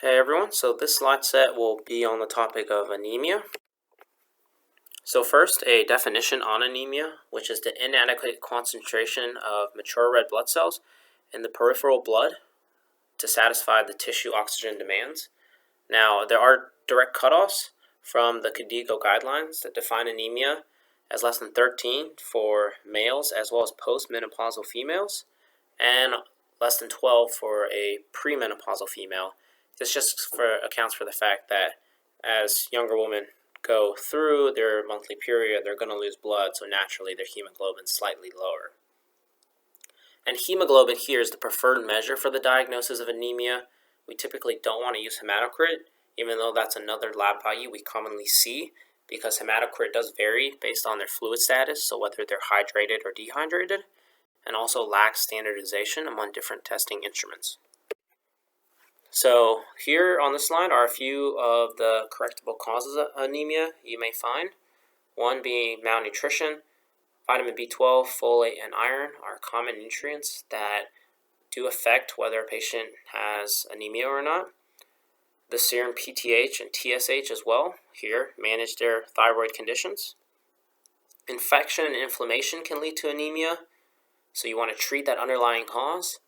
Hey everyone, so this slide set will be on the topic of anemia. So first, a definition on anemia, which is the inadequate concentration of mature red blood cells in the peripheral blood to satisfy the tissue oxygen demands. Now, there are direct cutoffs from the KDIGO guidelines that define anemia as less than 13 for males as well as postmenopausal females, and less than 12 for a premenopausal female. This just accounts for the fact that as younger women go through their monthly period, they're going to lose blood, so naturally their hemoglobin is slightly lower. And hemoglobin here is the preferred measure for the diagnosis of anemia. We typically don't want to use hematocrit, even though that's another lab value we commonly see, because hematocrit does vary based on their fluid status, so whether they're hydrated or dehydrated, and also lacks standardization among different testing instruments. So here on this slide are a few of the correctable causes of anemia you may find. One being malnutrition. Vitamin B12, folate, and iron are common nutrients that do affect whether a patient has anemia or not. The serum PTH and TSH as well here manage their thyroid conditions. Infection and inflammation can lead to anemia, so you want to treat that underlying cause.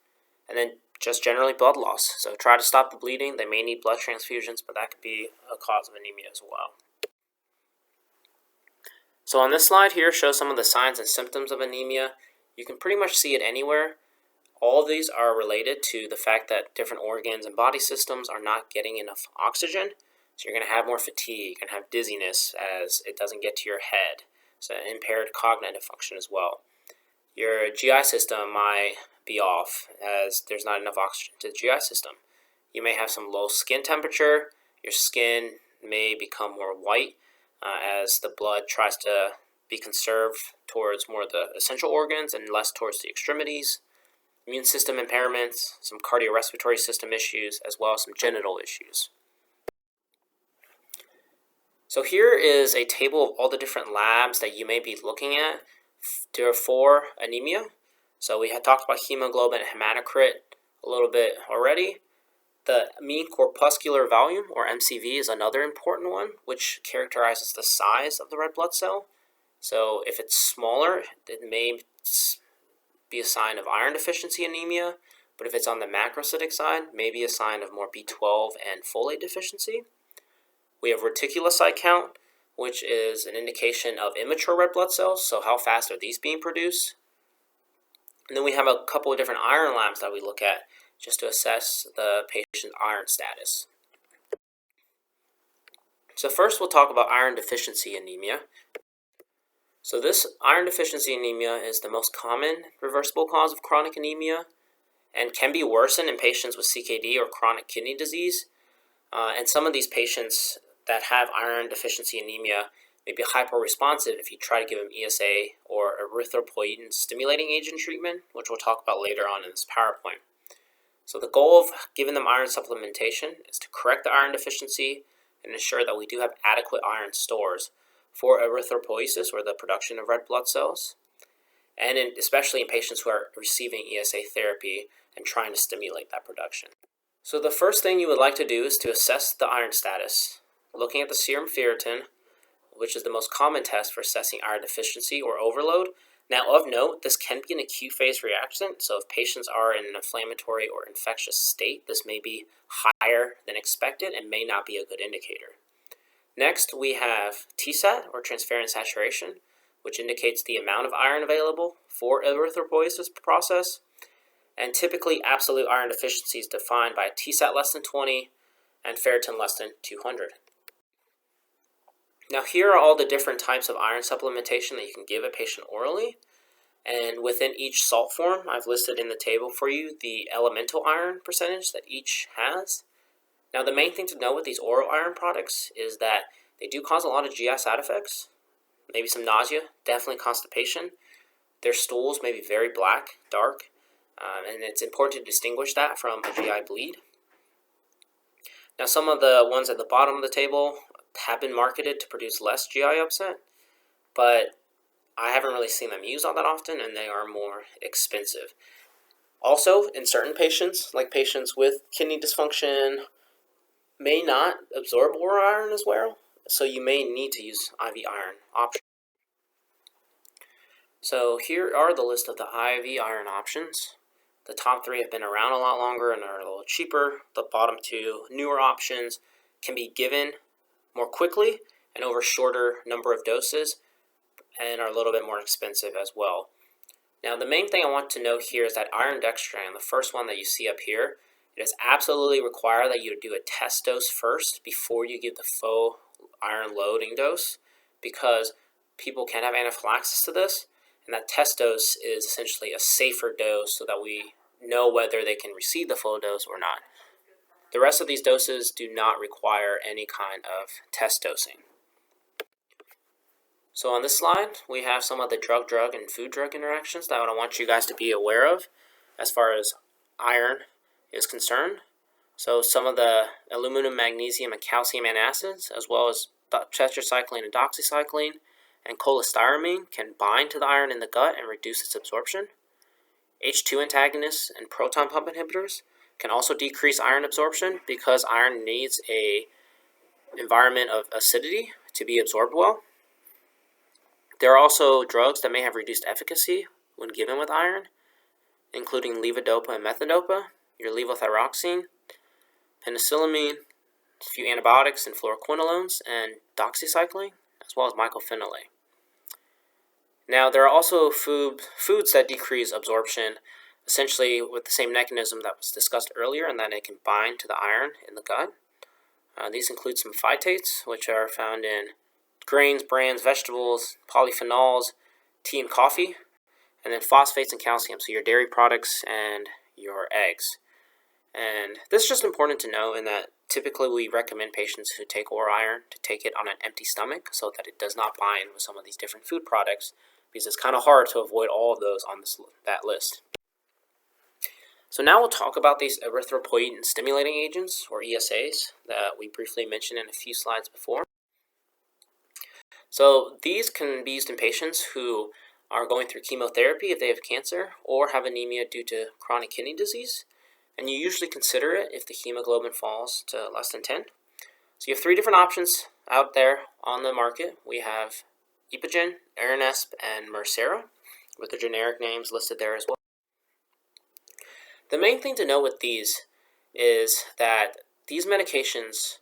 And then just generally blood loss. So try to stop the bleeding. They may need blood transfusions, but that could be a cause of anemia as well. So on this slide here shows some of the signs and symptoms of anemia. You can pretty much see it anywhere. All of these are related to the fact that different organs and body systems are not getting enough oxygen. So you're going to have more fatigue and have dizziness as it doesn't get to your head. So impaired cognitive function as well. Your GI system might be off as there's not enough oxygen to the GI system. You may have some low skin temperature. Your skin may become more white as the blood tries to be conserved towards more of the essential organs and less towards the extremities. Immune system impairments, some cardiorespiratory system issues, as well as some genital issues. So here is a table of all the different labs that you may be looking at for anemia. So we had talked about hemoglobin and hematocrit a little bit already. The mean corpuscular volume, or MCV, is another important one, which characterizes the size of the red blood cell. So if it's smaller, it may be a sign of iron deficiency anemia, but if it's on the macrocytic side, maybe a sign of more B12 and folate deficiency. We have reticulocyte count, which is an indication of immature red blood cells, so how fast are these being produced? And then we have a couple of different iron labs that we look at just to assess the patient's iron status. So first we'll talk about iron deficiency anemia. So this iron deficiency anemia is the most common reversible cause of chronic anemia and can be worsened in patients with CKD or chronic kidney disease. And some of these patients that have iron deficiency anemia may be hyper-responsive if you try to give them ESA or erythropoietin stimulating agent treatment, which we'll talk about later on in this PowerPoint. So the goal of giving them iron supplementation is to correct the iron deficiency and ensure that we do have adequate iron stores for erythropoiesis, or the production of red blood cells, and especially in patients who are receiving ESA therapy and trying to stimulate that production. So the first thing you would like to do is to assess the iron status, looking at the serum ferritin, which is the most common test for assessing iron deficiency or overload. Now, of note, this can be an acute phase reaction, so if patients are in an inflammatory or infectious state, this may be higher than expected and may not be a good indicator. Next, we have TSAT, or transferrin saturation, which indicates the amount of iron available for erythropoiesis process, and typically absolute iron deficiency is defined by TSAT less than 20 and ferritin less than 200. Now here are all the different types of iron supplementation that you can give a patient orally, and within each salt form I've listed in the table for you the elemental iron percentage that each has. Now the main thing to know with these oral iron products is that they do cause a lot of GI side effects, maybe some nausea, definitely constipation. Their stools may be very black, dark, and it's important to distinguish that from a GI bleed. Now some of the ones at the bottom of the table have been marketed to produce less GI upset, but I haven't really seen them used all that often, and they are more expensive. Also, in certain patients, like patients with kidney dysfunction may not absorb oral iron as well, so you may need to use IV iron options. So here are the list of the IV iron options. The top 3 have been around a lot longer and are a little cheaper. The bottom 2, newer options, can be given more quickly and over a shorter number of doses and are a little bit more expensive as well. Now, the main thing I want to note here is that iron dextran, the first one that you see up here, it is absolutely required that you do a test dose first before you give the full iron loading dose, because people can have anaphylaxis to this, and that test dose is essentially a safer dose so that we know whether they can receive the full dose or not. The rest of these doses do not require any kind of test dosing. So on this slide, we have some of the drug-drug and food-drug interactions that I want you guys to be aware of as far as iron is concerned. So some of the aluminum, magnesium, and calcium antacids, as well as tetracycline and doxycycline and cholestyramine, can bind to the iron in the gut and reduce its absorption. H2 antagonists and proton pump inhibitors can also decrease iron absorption because iron needs an environment of acidity to be absorbed well. There are also drugs that may have reduced efficacy when given with iron, including levodopa and methodopa, your levothyroxine, penicillamine, a few antibiotics and fluoroquinolones, and doxycycline, as well as mycophenolate. Now, there are also foods that decrease absorption, essentially with the same mechanism that was discussed earlier, and that it can bind to the iron in the gut. These include some phytates, which are found in grains, brands, vegetables, polyphenols, tea and coffee, and then phosphates and calcium, so your dairy products and your eggs. And this is just important to know in that typically we recommend patients who take oral iron to take it on an empty stomach so that it does not bind with some of these different food products, because it's kind of hard to avoid all of those on that list. So now we'll talk about these erythropoietin stimulating agents, or ESAs, that we briefly mentioned in a few slides before. So these can be used in patients who are going through chemotherapy if they have cancer or have anemia due to chronic kidney disease. And you usually consider it if the hemoglobin falls to less than 10. So you have 3 different options out there on the market. We have Epogen, Aranesp, and Mircera, with the generic names listed there as well. The main thing to know with these is that these medications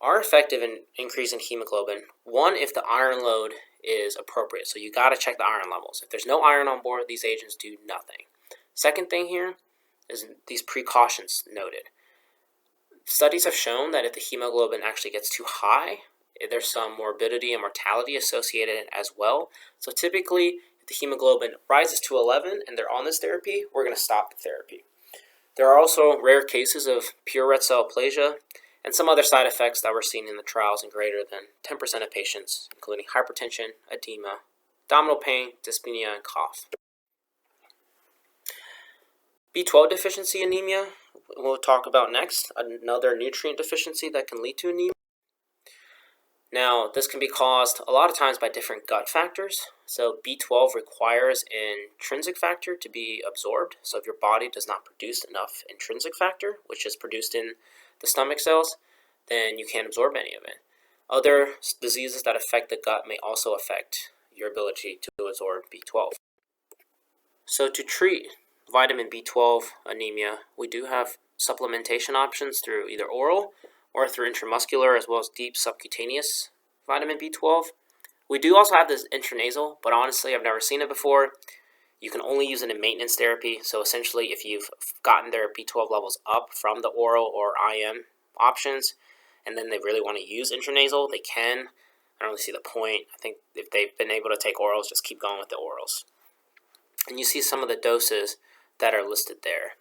are effective in increasing hemoglobin. One, if the iron load is appropriate. So you got to check the iron levels. If there's no iron on board, these agents do nothing. Second thing here is these precautions noted. Studies have shown that if the hemoglobin actually gets too high, there's some morbidity and mortality associated as well. So typically, if the hemoglobin rises to 11 and they're on this therapy, we're going to stop the therapy. There are also rare cases of pure red cell aplasia and some other side effects that were seen in the trials in greater than 10% of patients, including hypertension, edema, abdominal pain, dyspnea, and cough. B12 deficiency anemia, we'll talk about next, another nutrient deficiency that can lead to anemia. Now, this can be caused a lot of times by different gut factors. So B12 requires an intrinsic factor to be absorbed. So if your body does not produce enough intrinsic factor, which is produced in the stomach cells, then you can't absorb any of it. Other diseases that affect the gut may also affect your ability to absorb B12. So to treat vitamin B12 anemia, we do have supplementation options through either oral or through intramuscular, as well as deep subcutaneous vitamin B12. We do also have this intranasal, but honestly, I've never seen it before. You can only use it in maintenance therapy. So essentially, if you've gotten their B12 levels up from the oral or IM options, and then they really want to use intranasal, they can. I don't really see the point. I think if they've been able to take orals, just keep going with the orals. And you see some of the doses that are listed there.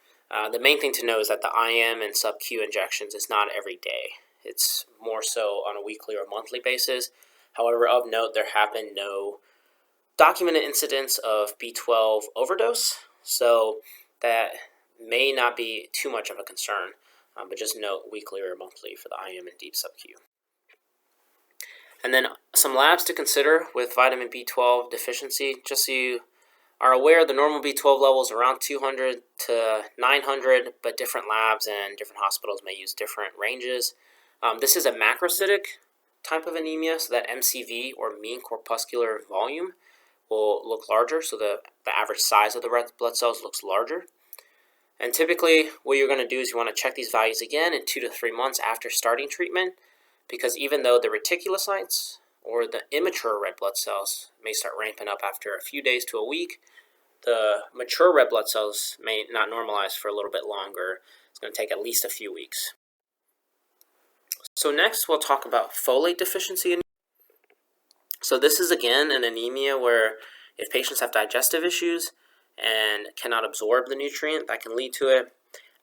The main thing to know is that the IM and sub-Q injections is not every day. It's more so on a weekly or monthly basis. However, of note, there have been no documented incidents of B12 overdose, so that may not be too much of a concern, but just note weekly or monthly for the IM and deep sub-Q. And then some labs to consider with vitamin B12 deficiency, just so you are aware, the normal B12 level is around 200 to 900, but different labs and different hospitals may use different ranges. This is a macrocytic type of anemia, so that MCV, or mean corpuscular volume, will look larger, so the average size of the red blood cells looks larger. And typically what you're going to do is you want to check these values again in 2 to 3 months after starting treatment, because even though the reticulocytes or the immature red blood cells may start ramping up after a few days to a week, the mature red blood cells may not normalize for a little bit longer. It's going to take at least a few weeks. So next we'll talk about folate deficiency anemia. So this is again an anemia where if patients have digestive issues and cannot absorb the nutrient, that can lead to it.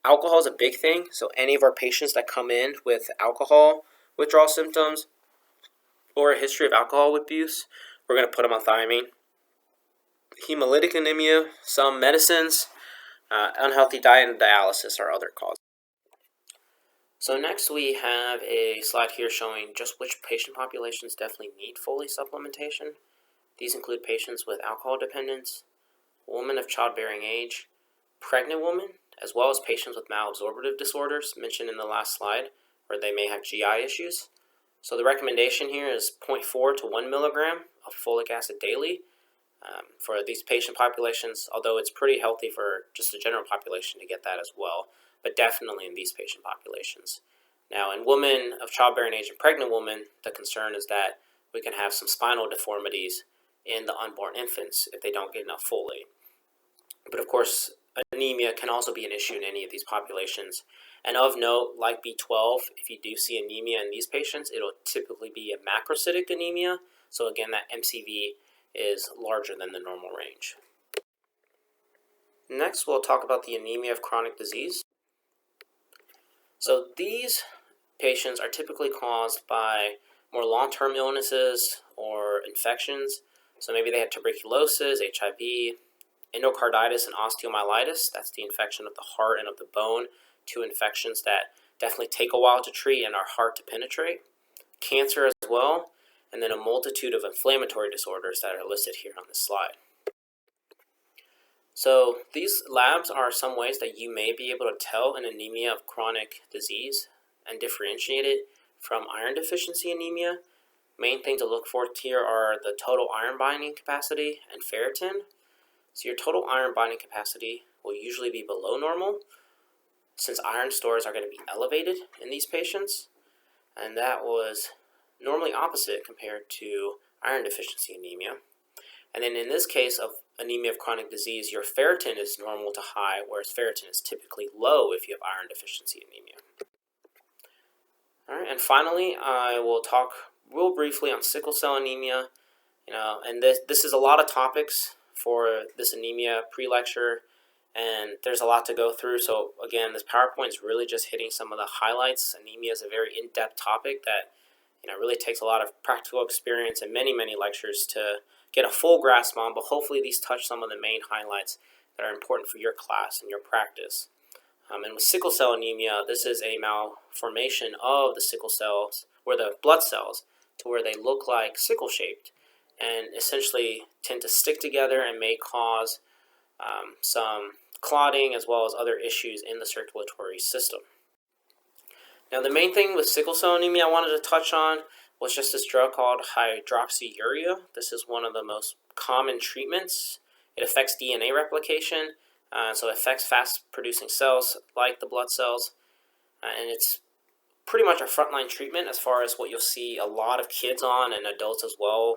Alcohol is a big thing, so any of our patients that come in with alcohol withdrawal symptoms or a history of alcohol abuse, we're going to put them on thiamine. Hemolytic anemia, some medicines, unhealthy diet, and dialysis are other causes. So next we have a slide here showing just which patient populations definitely need folate supplementation. These include patients with alcohol dependence, women of childbearing age, pregnant women, as well as patients with malabsorptive disorders mentioned in the last slide, where they may have GI issues. So the recommendation here is 0.4 to 1 milligram of folic acid daily for these patient populations, although it's pretty healthy for just the general population to get that as well, but definitely in these patient populations. Now, in women of childbearing age and pregnant women, the concern is that we can have some spinal deformities in the unborn infants if they don't get enough folate. But of course, anemia can also be an issue in any of these populations. And of note, like B12, if you do see anemia in these patients, it'll typically be a macrocytic anemia. So again, that MCV is larger than the normal range. Next, we'll talk about the anemia of chronic disease. So these patients are typically caused by more long-term illnesses or infections. So maybe they have tuberculosis, HIV, endocarditis, and osteomyelitis. That's the infection of the heart and of the bone, two infections that definitely take a while to treat and are hard to penetrate. Cancer as well, and then a multitude of inflammatory disorders that are listed here on this slide. So these labs are some ways that you may be able to tell an anemia of chronic disease and differentiate it from iron deficiency anemia. Main thing to look for here are the total iron binding capacity and ferritin. So your total iron binding capacity will usually be below normal, since iron stores are going to be elevated in these patients, and that was normally opposite compared to iron deficiency anemia. And then in this case of anemia of chronic disease, your ferritin is normal to high, whereas ferritin is typically low if you have iron deficiency anemia. All right, and finally, I will talk real briefly on sickle cell anemia. And this is a lot of topics for this anemia pre-lecture, and there's a lot to go through. So again, this PowerPoint is really just hitting some of the highlights. Anemia is a very in-depth topic that really takes a lot of practical experience and many lectures to get a full grasp on, but hopefully these touch some of the main highlights that are important for your class and your practice. And with sickle cell anemia, this is a malformation of the sickle cells, or the blood cells, to where they look like sickle-shaped and essentially tend to stick together and may cause some clotting as well as other issues in the circulatory system. Now, the main thing with sickle cell anemia I wanted to touch on was just this drug called Hydroxyurea. This is one of the most common treatments. It affects DNA replication, so it affects fast-producing cells like the blood cells, and it's pretty much a frontline treatment as far as what you'll see a lot of kids on and adults as well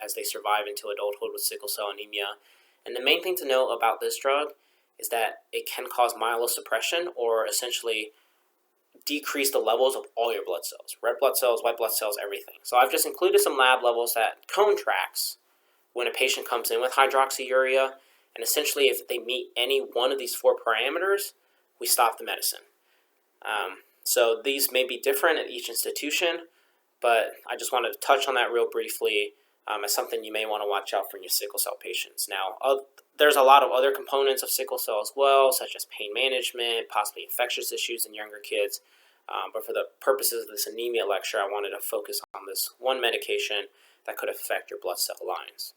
as they survive into adulthood with sickle cell anemia. And the main thing to know about this drug is that it can cause myelosuppression, or essentially decrease the levels of all your blood cells, red blood cells, white blood cells, everything. So I've just included some lab levels that cone tracks when a patient comes in with hydroxyurea, and essentially if they meet any one of these 4 parameters, we stop the medicine. So these may be different at each institution, but I just wanted to touch on that real briefly as something you may want to watch out for in your sickle cell patients. Now, there's a lot of other components of sickle cell as well, such as pain management, possibly infectious issues in younger kids. But for the purposes of this anemia lecture, I wanted to focus on this one medication that could affect your blood cell lines.